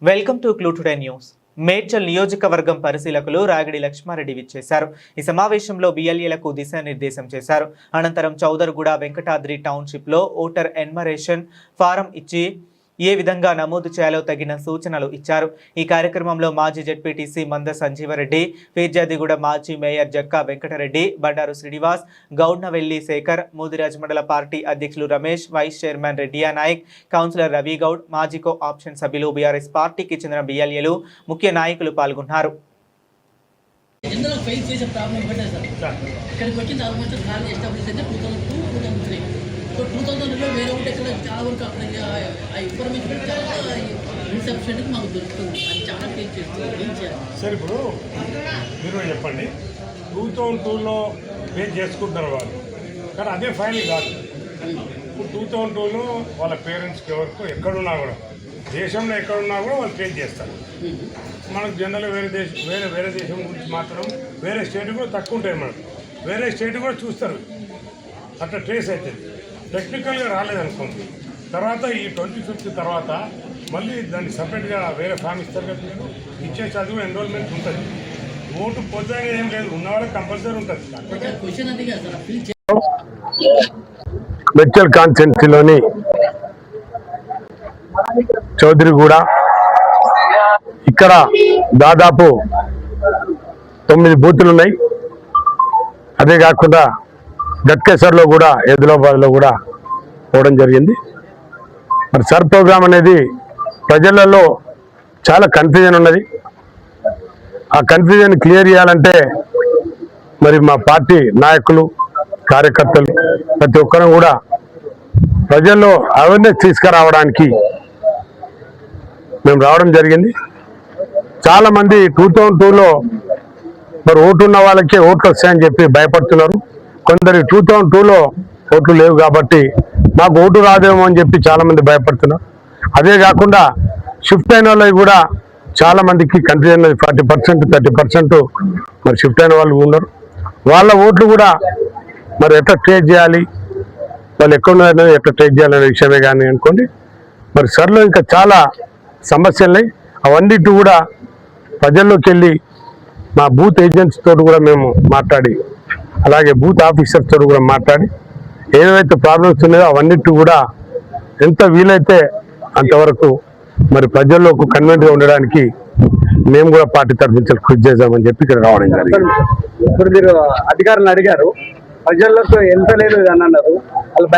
Welcome to clue today news. Medchal నియోజకవర్గం పరిశీలకులు రాగిడి లక్ష్మారెడ్డి విచ్చేశారు. ఈ సమావేశంలో బిఎల్ఏలకు దిశానిర్దేశం చేశారు. అనంతరం చౌదర్గూడ వెంకటాద్రి టౌన్షిప్ లో ఓటర్ ఎన్మరేషన్ ఫారం ఇచ్చి ఏ విధంగా నమోదు చేయాలో తగిన సూచనలు ఇచ్చారు. ఈ కార్యక్రమంలో మాజీ జెడ్పీటీసీ మంద సంజీవరెడ్డి, ఫిర్యాదిగూడ మాజీ మేయర్ జక్కా వెంకటరెడ్డి, బండారు శ్రీనివాస్, గౌడ్నవెల్లి శేఖర్, మూదిరాజ్ మండల పార్టీ అధ్యక్షులు Ramesh, vice chairman Reddiya Naik, councillor Ravi Goud, మాజీ కో ఆప్షన్ సభ్యులు, బీఆర్ఎస్ పార్టీకి చెందిన బిఎల్ఏలు, ముఖ్య నాయకులు పాల్గొన్నారు. సో 2000లో వేరే ఒకటి ఎక్కడ చాలా వరకు అక్కడ ఆ ఇన్ఫర్మేషన్ చాలా ఇన్సఫిషియెంట్గా మాకు దొరుకుతుంది. అది చాలా టేక్ చేస్తుంది. ఏం చేయాలి సార్? ఇప్పుడు మీరు చెప్పండి, 2002లో పే చేసుకుంటున్నారు వాళ్ళు, కానీ అదే ఫైనల్ కాదు. ఇప్పుడు 2002లో వాళ్ళ పేరెంట్స్కి ఎవరికి ఎక్కడున్నా కూడా, దేశంలో ఎక్కడున్నా కూడా వాళ్ళు పే చేస్తారు. మనకు జనరల్గా వేరే దేశం గురించి మాత్రం వేరే స్టేట్ కూడా తక్కువ ఉంటాయి. మనకు వేరే స్టేట్ కూడా చూస్తారు, అట్లా ట్రేస్ అవుతుంది. టెక్నికల్గా రాలేదనుకోండి, తర్వాత ఈ 25th తర్వాత మళ్ళీ దాన్ని సపరేట్గా వేరే ఫామ్ ఇస్తారు కదా, మీరు ఇచ్చే చదువు ఎన్రోల్మెంట్ ఉంటుంది. ఓటు పొద్దుగా ఏం లేదు, ఉన్న వాళ్ళకి కంపల్సరీ ఉంటుంది. మెడ్చల్ కాన్స్టిట్యున్సీలోని చౌదరిగూడ, ఇక్కడ దాదాపు 9 బూతులు ఉన్నాయి. అదే కాకుండా గట్కేసర్లో కూడా, ఎదిలాబాద్లో కూడా పోవడం జరిగింది. మరి సర్ ప్రోగ్రామ్ అనేది ప్రజలలో చాలా కన్ఫ్యూజన్ ఉన్నది. ఆ కన్ఫ్యూజన్ క్లియర్ చేయాలంటే మరి మా పార్టీ నాయకులు, కార్యకర్తలు ప్రతి ఒక్కరూ కూడా ప్రజల్లో అవేర్నెస్ తీసుకురావడానికి మేము రావడం జరిగింది. చాలామంది 2002లో మరి ఓటు ఉన్న వాళ్ళకే ఓట్లు వస్తాయని చెప్పి భయపడుతున్నారు. కొందరు 2002లో ఓట్లు లేవు కాబట్టి మాకు ఓటు రాదేమో అని చెప్పి చాలామంది భయపడుతున్నారు. అదే కాకుండా షిఫ్ట్ అయిన వాళ్ళకి కూడా చాలామందికి కన్ఫ్యూజన్ 40%, 30% మరి షిఫ్ట్ అయిన వాళ్ళు ఉన్నారు. వాళ్ళ ఓట్లు కూడా మరి ఎట్లా ట్రేస్ చేయాలి, వాళ్ళు ఎక్కడున్నారనేది ఎట్లా ట్రేస్ చేయాలనే విషయమే కానీ అనుకోండి. మరి సర్లో ఇంకా చాలా సమస్యలున్నాయి. అవన్నిటి కూడా ప్రజల్లోకి వెళ్ళి మా బూత్ ఏజెంట్స్ తోటి కూడా మేము మాట్లాడి, అలాగే బూత్ ఆఫీసర్స్ తోటి కూడా మాట్లాడి ఏవైతే ప్రాబ్లమ్స్ ఉన్నాయో అవన్నిటి కూడా ఎంత వీలైతే అంతవరకు మరి ప్రజల్లోకి కన్వెంట్గా ఉండడానికి మేము కూడా పార్టీ తరఫు నుంచి కృషి చేద్దామని చెప్పి ఇక్కడ రావడం జరిగింది. ఇప్పుడు మీరు అధికారులను అడిగారు, ప్రజల్లోకి ఎంత లేదు అని అన్నారు.